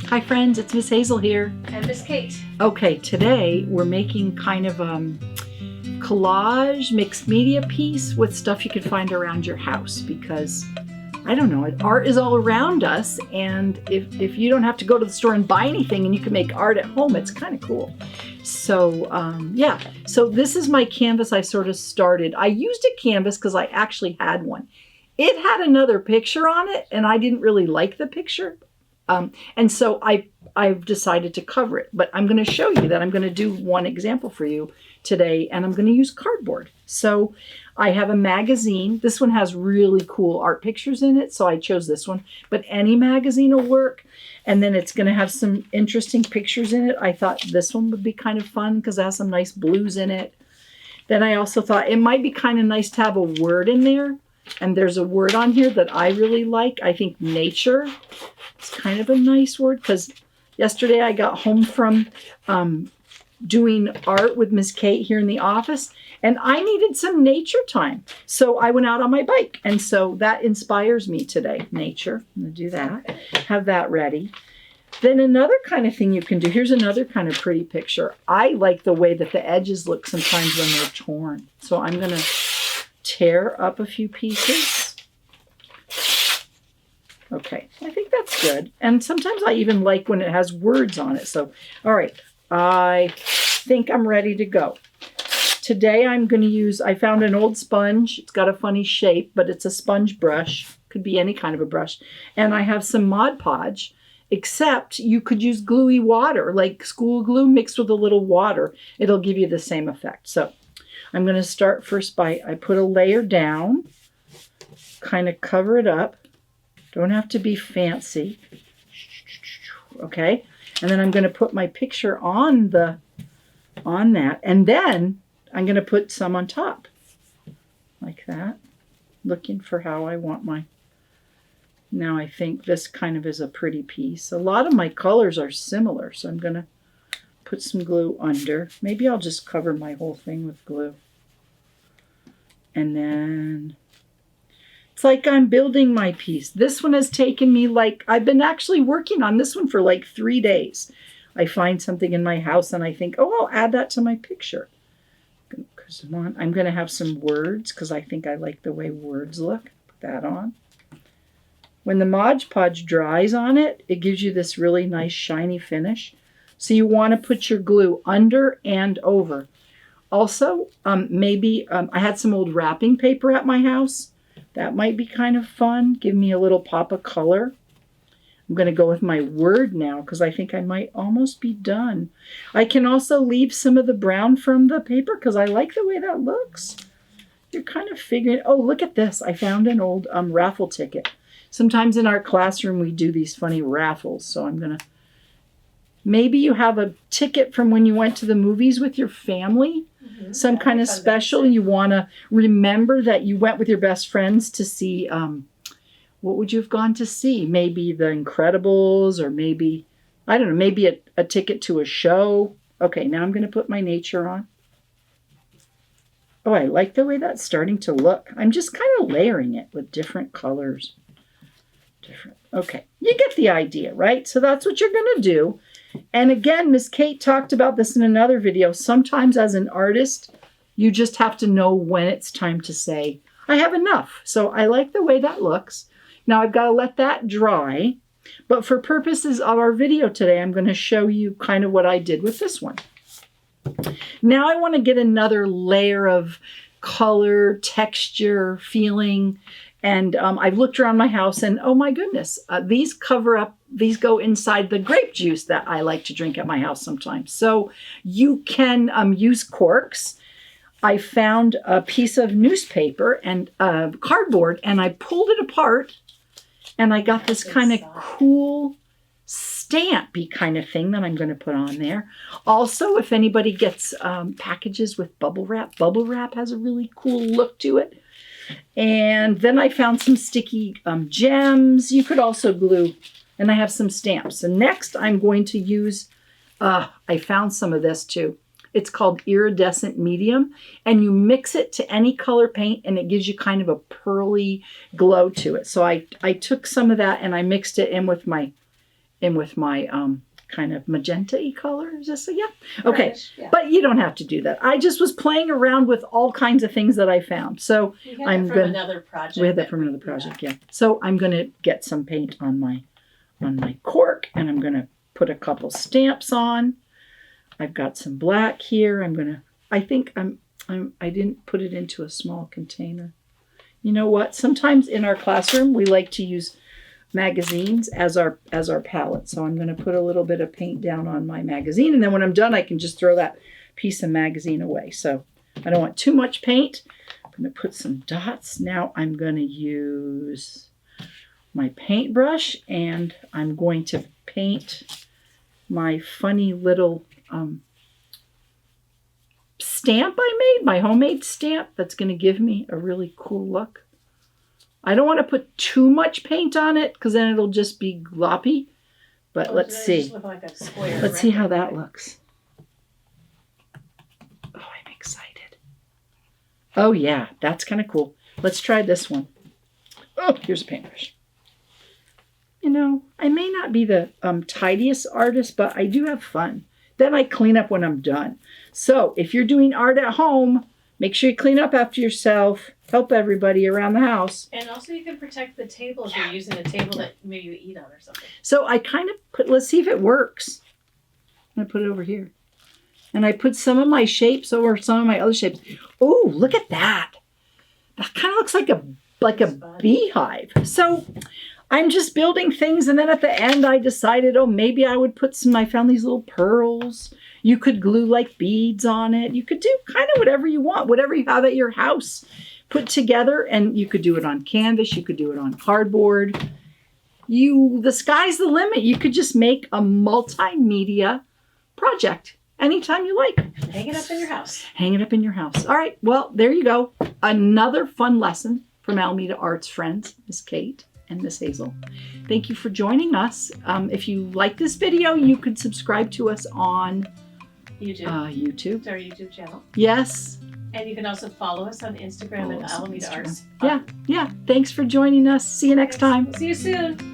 Hi friends, it's Miss Hazel here. And Miss Kate. Okay, today we're making kind of collage mixed media piece with stuff you can find around your house because, I don't know, art is all around us, and if you don't have to go to the store and buy anything and you can make art at home, it's kind of cool. So yeah, so this is my canvas I sort of started. I used a canvas because I actually had one. It had another picture on it and I didn't really like the picture. And so I've decided to cover it, but I'm going to show you that I'm going to do one example for you today, and I'm going to use cardboard. So I have a magazine. This one has really cool art pictures in it, so I chose this one, but any magazine will work. And then it's going to have some interesting pictures in it. I thought this one would be kind of fun because it has some nice blues in it. Then I also thought it might be kind of nice to have a word in there. And there's a word on here that I really like. I think nature is kind of a nice word because yesterday I got home from doing art with Miss Kate here in the office, and I needed some nature time. So I went out on my bike, and so that inspires me today. Nature, I'm going to do that. Have that ready. Then another kind of thing you can do, here's another kind of pretty picture. I like the way that the edges look sometimes when they're torn. So I'm going to tear up a few pieces. Okay, I think that's good. And sometimes I even like when it has words on it. So, all right, I think I'm ready to go. Today I'm going to use, I found an old sponge. It's got a funny shape, but it's a sponge brush. Could be any kind of a brush. And I have some Modge Podge, except you could use gluey water, like school glue mixed with a little water. It'll give you the same effect. So I'm going to start first by, I put a layer down, kind of cover it up. Don't have to be fancy. Okay. And then I'm going to put my picture on that. And then I'm going to put some on top like that. Looking for how I want my, now I think this kind of is a pretty piece. A lot of my colors are similar. So I'm going to put some glue under. Maybe I'll just cover my whole thing with glue. And then it's like I'm building my piece. This one has taken me I've been actually working on this one for 3 days. I find something in my house and I think, oh, I'll add that to my picture. Because I'm going to have some words because I think I like the way words look. Put that on. When the Modge Podge dries on it, it gives you this really nice shiny finish. So you want to put your glue under and over. Also, maybe I had some old wrapping paper at my house. That might be kind of fun. Give me a little pop of color. I'm going to go with my word now because I think I might almost be done. I can also leave some of the brown from the paper because I like the way that looks. You're kind of figuring, oh, look at this. I found an old raffle ticket. Sometimes in our classroom we do these funny raffles. So I'm going to, maybe you have a ticket from when you went to the movies with your family. Some kind of special. You want to remember that you went with your best friends to see, what would you have gone to see? Maybe The Incredibles, or maybe, I don't know, maybe a ticket to a show. Okay, now I'm going to put my nature on. Oh, I like the way that's starting to look. I'm just kind of layering it with different colors. Okay, you get the idea, right? So that's what you're going to do. And again, Miss Kate talked about this in another video. Sometimes as an artist, you just have to know when it's time to say, I have enough. So I like the way that looks. Now I've got to let that dry. But for purposes of our video today, I'm going to show you kind of what I did with this one. Now I want to get another layer of color, texture, feeling. And I've looked around my house and, oh my goodness, these go inside the grape juice that I like to drink at my house sometimes. So you can use corks. I found a piece of newspaper and cardboard and I pulled it apart and I got this kind of cool stampy kind of thing that I'm going to put on there. Also, if anybody gets packages with bubble wrap has a really cool look to it. And then I found some sticky gems. You could also glue, and I have some stamps. And next I'm going to use, I found some of this too. It's called iridescent medium, and you mix it to any color paint and it gives you kind of a pearly glow to it. So I took some of that and I mixed it in with my in with my kind of magenta-y color. Is this yeah? Okay, Reddish, yeah. But you don't have to do that. I just was playing around with all kinds of things that I found. So I'm going. Another project. We had that from another project, yeah. So I'm going to get some paint on my cork, and I'm going to put a couple stamps on. I've got some black here. I think I didn't put it into a small container. You know what? Sometimes in our classroom we like to use Magainze as our palette. So I'm going to put a little bit of paint down on my Magainze, and then when I'm done I can just throw that piece of Magainze away. So I don't want too much paint. I'm going to put some dots. Now I'm going to use my paintbrush, and I'm going to paint my funny little stamp I made, my homemade stamp that's going to give me a really cool look. I don't want to put too much paint on it because then it'll just be gloppy. But let's see. Like a square, let's see how that looks. Oh, I'm excited. Oh yeah, that's kind of cool. Let's try this one. Oh, here's a paintbrush. You know, I may not be the tidiest artist, but I do have fun. Then I clean up when I'm done. So if you're doing art at home, make sure you clean up after yourself. Help everybody around the house. And also you can protect the table if you're using a table that maybe you eat on or something. So I kind of put, let's see if it works. I'm going to put it over here. And I put some of my shapes over some of my other shapes. Oh, look at that. That kind of looks like a beehive. So I'm just building things, and then at the end I decided, oh, maybe I would put I found these little pearls. You could glue like beads on it. You could do kind of whatever you want, whatever you have at your house put together, and you could do it on canvas, you could do it on cardboard. The sky's the limit. You could just make a multimedia project anytime you like. Hang it up in your house. Hang it up in your house. All right, well, there you go. Another fun lesson from Alameda Arts friends, Miss Kate and Miss Hazel. Thank you for joining us. If you like this video, you could subscribe to us on YouTube. It's our YouTube channel. Yes. And you can also follow us on Instagram at Alameda Arts. Yeah. Thanks for joining us. See you next time. See you soon.